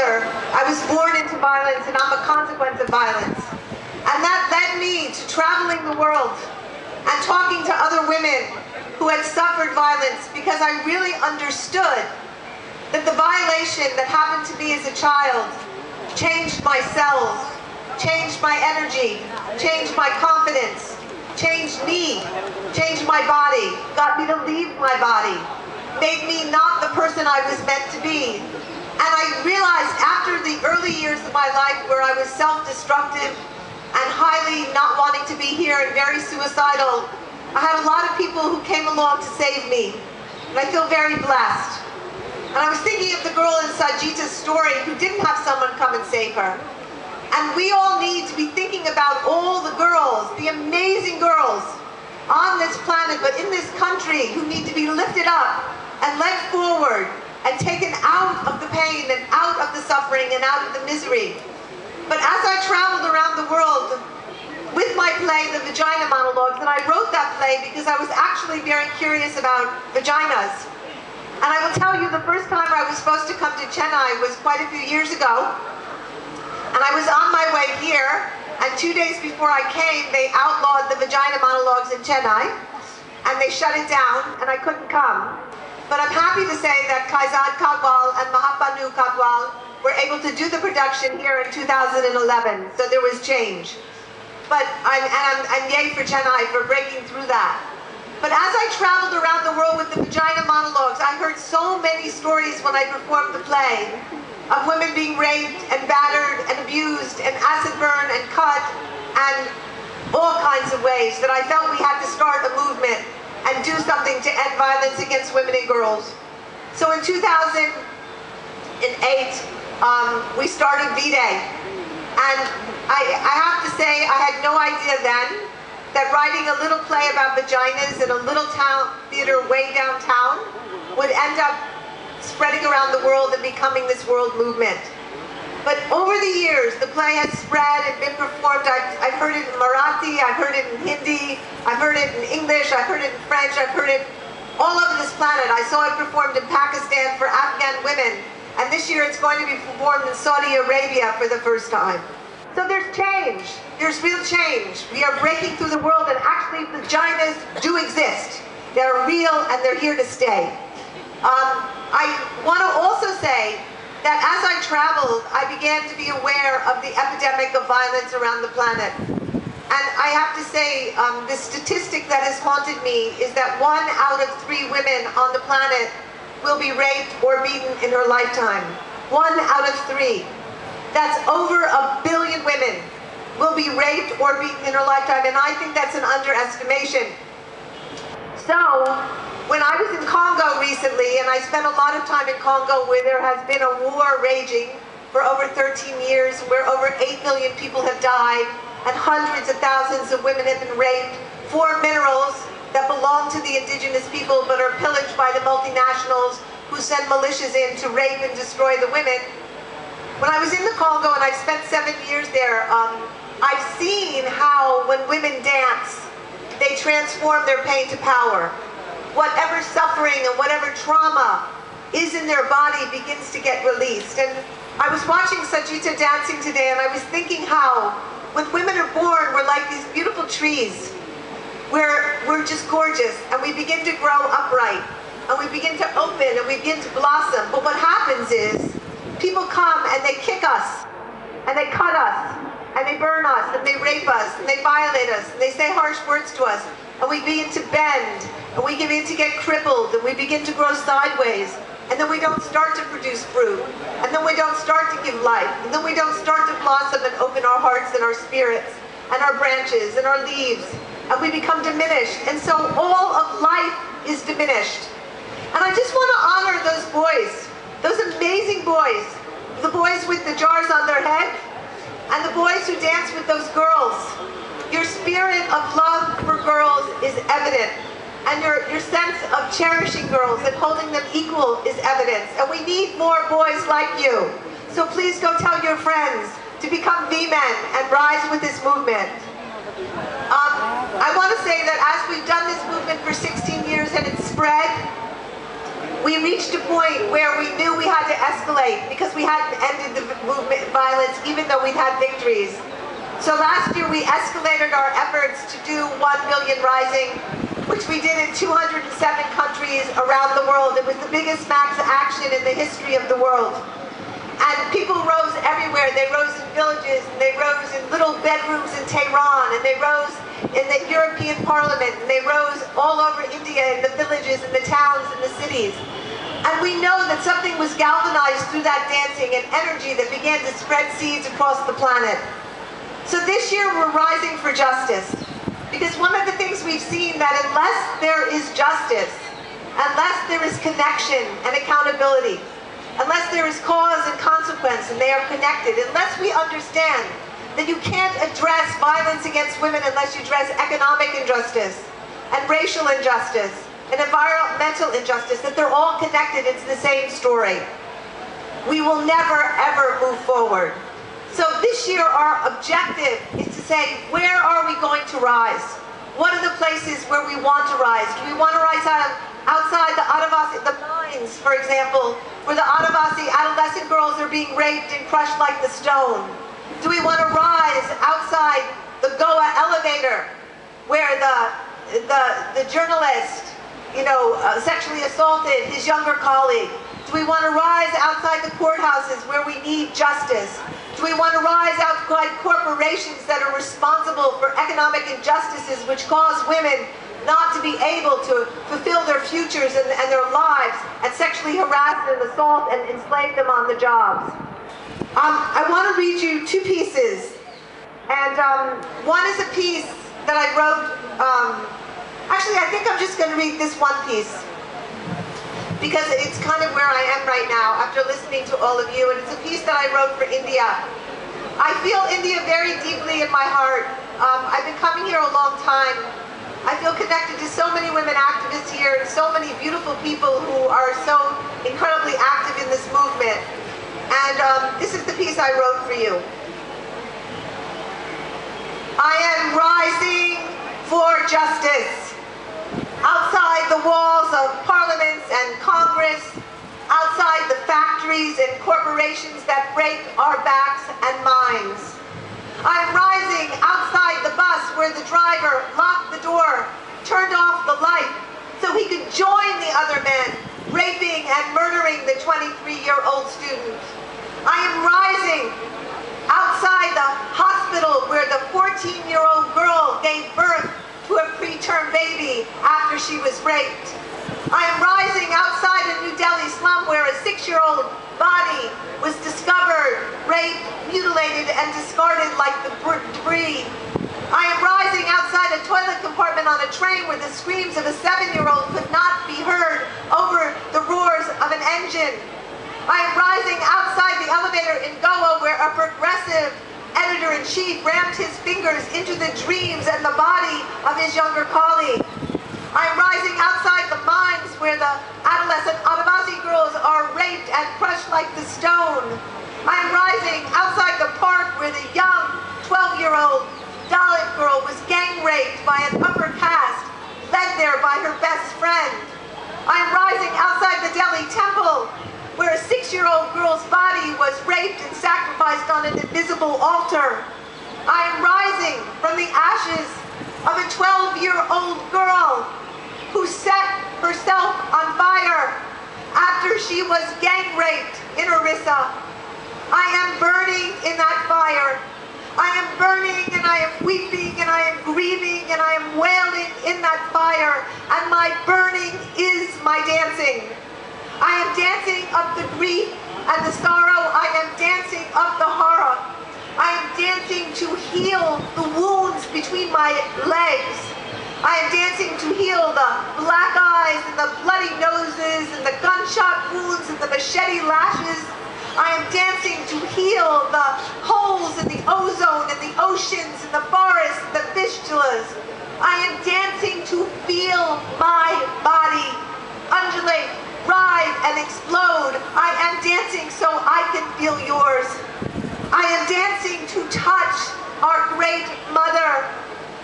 mother, I was born into violence and I'm a consequence of violence. And that led me to traveling the world and talking to other women who had suffered violence, because I really understood that the violation that happened to me as a child changed my cells, changed my energy, changed my confidence, changed me, changed my body, got me to leave my body, made me not the person I was meant to be. And I realized after the early years of my life where I was self-destructive and highly not wanting to be here and very suicidal, I had a lot of people who came along to save me. And I feel very blessed. And I was thinking of the girl in Sajita's story who didn't have someone come and save her. And we all need to be thinking about all the girls, the amazing girls on this planet, but in this country, who need to be lifted up and led forward and taken out of the pain and out of the suffering and out of the misery. But as I traveled around the world with my play, The Vagina Monologues, and I wrote that play because I was actually very curious about vaginas. And I will tell you, the first time I was supposed to come to Chennai was quite a few years ago. And I was on my way here, and 2 days before I came, they outlawed the Vagina Monologues in Chennai, and they shut it down, and I couldn't come. But I'm happy to say that Kaizad Katwal and Mahapanu Katwal were able to do the production here in 2011, so there was change. But I'm yay for Chennai for breaking through that. But as I traveled around the world with the Vagina Monologues, I heard so many stories when I performed the play of women being raped and battered and abused and acid burned and cut and all kinds of ways that I felt we had to start a movement and do something to end violence against women and girls. So in 2008, we started V-Day. And I have to say, I had no idea then that writing a little play about vaginas in a little town theater way downtown would end up spreading around the world and becoming this world movement. But over the years, the play has spread and been performed. I've heard it in Marathi, I've heard it in Hindi, I've heard it in English, I've heard it in French, I've heard it all over this planet. I saw it performed in Pakistan for Afghan women, and this year it's going to be performed in Saudi Arabia for the first time. So there's change, there's real change. We are breaking through the world, and actually vaginas do exist. They're real and they're here to stay. I want to also say that as I traveled, I began to be aware of the epidemic of violence around the planet. And I have to say, the statistic that has haunted me is that 1 out of 3 women on the planet will be raped or beaten in her lifetime. 1 out of 3. That's over 1 billion women will be raped or beaten in her lifetime, and I think that's an underestimation. So, when I was in Congo recently, and I spent a lot of time in Congo where there has been a war raging for over 13 years, where over 8 million people have died, and hundreds of thousands of women have been raped for minerals that belong to the indigenous people but are pillaged by the multinationals who send militias in to rape and destroy the women. When I was in the Congo, and I've spent 7 years there, I've seen how when women dance, they transform their pain to power. Whatever suffering and whatever trauma is in their body begins to get released. And I was watching Sajita dancing today, and I was thinking how when women are born, we're like these beautiful trees. We're just gorgeous, and we begin to grow upright, and we begin to open, and we begin to blossom. But what happens is, people come and they kick us, and they cut us, and they burn us, and they rape us, and they violate us, and they say harsh words to us, and we begin to bend, and we begin to get crippled, and we begin to grow sideways, and then we don't start to produce fruit, and then we don't start to give life, and then we don't start to blossom and open our hearts and our spirits, and our branches, and our leaves, and we become diminished, and so all of life is diminished. And I just want to honor those boys, those amazing boys, the boys with the jars on their head, and the boys who dance with those girls. Your spirit of love for girls is evident, and your sense of cherishing girls and holding them equal is evidence. And we need more boys like you. So please go tell your friends to become V-Men and rise with this movement. I want to say that as we've done this movement for 16 years and it's spread, we reached a point where we knew we had to escalate because we hadn't ended the movement violence even though we'd had victories. So last year we escalated our efforts to do 1 million rising, which we did in 207 countries around the world. It was the biggest mass action in the history of the world. And people rose everywhere. They rose in villages, and they rose in little bedrooms in Tehran, and they rose in the European Parliament, and they rose all over India in the villages and the towns and the cities. And we know that something was galvanized through that dancing and energy that began to spread seeds across the planet. So this year we're rising for justice. Because one of the things we've seen that unless there is justice, unless there is connection and accountability, unless there is cause and consequence and they are connected, unless we understand that you can't address violence against women unless you address economic injustice and racial injustice and environmental injustice, that they're all connected, it's the same story, we will never ever move forward. So this year our objective is to say, where are we going to rise? What are the places where we want to rise? Do we want to rise outside the Adivasi, the mines, for example, where the Adivasi adolescent girls are being raped and crushed like the stone? Do we want to rise outside the Goa elevator, where the journalist, sexually assaulted his younger colleague? Do we want to rise outside the courthouses where we need justice? Do we want to rise outside corporations that are responsible for economic injustices which cause women not to be able to fulfill their futures and their lives, and sexually harass and assault and enslave them on the jobs? I want to read you two pieces. And one is a piece that I wrote, actually I think I'm just going to read this one piece, because it's kind of where I am right now after listening to all of you, and it's a piece that I wrote for India. I feel India very deeply in my heart. I've been coming here a long time. I feel connected to so many women activists here and so many beautiful people who are so incredibly active in this movement. And this is the piece I wrote for you. I am rising for justice. Outside the walls of parliaments and Congress, outside the factories and corporations that break our backs and minds. I'm rising outside the bus where the driver locked the door, turned off the light, so he could join the other men raping and murdering the 23-year-old student. I am rising outside the hospital where the 14-year-old girl gave birth to a preterm baby after she was raped. I am rising outside a New Delhi slum where a 6-year-old body was discovered, raped, mutilated, and discarded like the debris. I am rising outside a toilet compartment on a train where the screams of a 7-year-old could not be heard over the roars of an engine. I am rising outside the elevator in Goa where a progressive editor-in-chief rammed his fingers into the dreams and the body of his younger colleague. I'm rising outside the mines where the adolescent Adivasi girls are raped and crushed like the stone. I'm rising outside the park where the young 12-year-old Dalit girl was gang raped by an upper caste, led there by her best friend. I'm rising outside the Delhi temple where a 6-year-old girl's body was raped and sacrificed on an invisible altar. I am rising from the ashes of a 12-year-old girl who set herself on fire after she was gang raped in Orissa. I am burning in that fire. I am burning and I am weeping and I am grieving and I am wailing in that fire, and my burning is my dancing. I am dancing up the grief and the sorrow. I am dancing up the horror. I am dancing to heal the wounds between my legs. I am dancing to heal the black eyes and the bloody noses and the gunshot wounds and the machete lashes. I am dancing to heal the holes in the ozone and the oceans and the forests and the fistulas. I am dancing to feel my body undulate, writhe, and explode. I am dancing so I can feel yours. I am dancing to touch our great mother,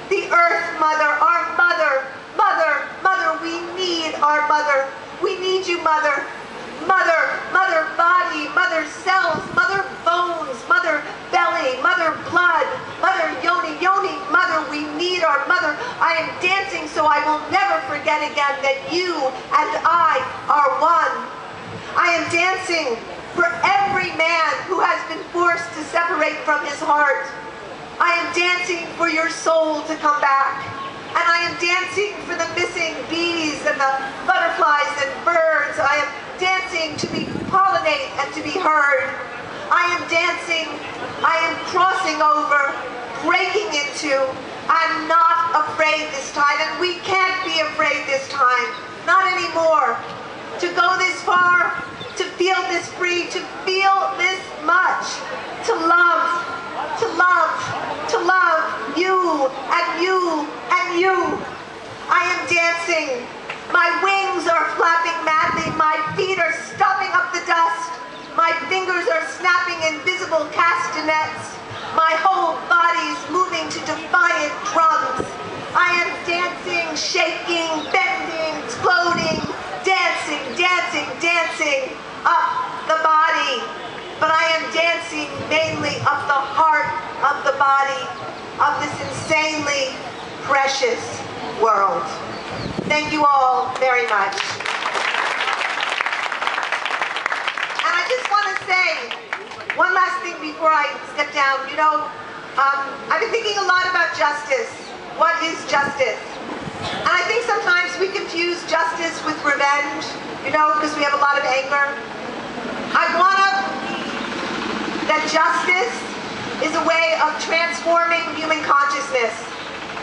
the Earth Mother, our mother, mother, mother. We need our mother. We need need you, Mother. Mother, mother body, mother cells, mother bones, mother belly, mother blood, mother yoni, yoni, mother, we need our mother. I am dancing so I will never forget again that you and I are one. I am dancing for every man who has been forced to separate from his heart. I am dancing for your soul to come back. And I am dancing for the missing bees and the butterflies and birds. I am dancing to be pollinated and to be heard. I am dancing, I am crossing over, breaking into. I'm not afraid this time, and we can't be afraid this time. Not anymore. To go this far, to feel this free, to feel this much, to love, to love, to love you and you and you. I am dancing. My wings are flapping madly. My feet are stuffing up the dust. My fingers are snapping invisible castanets. My whole body's moving to defiant drums. I am dancing, shaking, bending, exploding, dancing, dancing, dancing up the body. But I am dancing mainly up the heart of the body of this insanely precious world. Thank you all very much. And I just want to say one last thing before I step down. You know, I've been thinking a lot about justice. What is justice? And I think sometimes we confuse justice with revenge, you know, because we have a lot of anger. I want to believe that justice is a way of transforming human consciousness.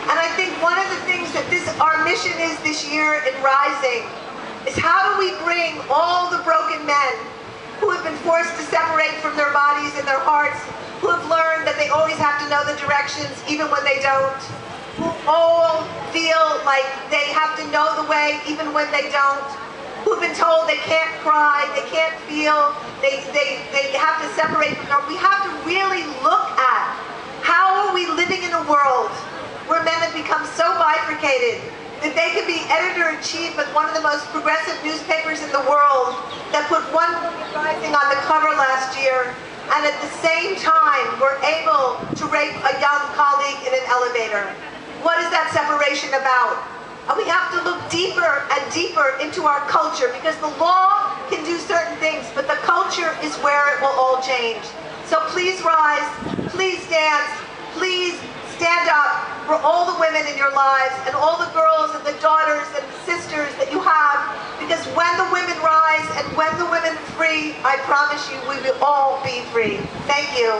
And I think one of the things that our mission is this year in Rising is how do we bring all the broken men who have been forced to separate from their bodies and their hearts, who have learned that they always have to know the directions even when they don't, who all feel like they have to know the way even when they don't, who've been told they can't cry, they can't feel, they have to separate from them. We have to really look at how are we living in a world where men have become so bifurcated that they could be editor-in-chief of one of the most progressive newspapers in the world that put One Woman Rising on the cover last year, and at the same time were able to rape a young colleague in an elevator. What is that separation about? And we have to look deeper and deeper into our culture, because the law can do certain things, but the culture is where it will all change. So please rise, please dance, please stand up for all the women in your lives and all the girls and the daughters and sisters that you have, because when the women rise and when the women free, I promise you we will all be free. Thank you.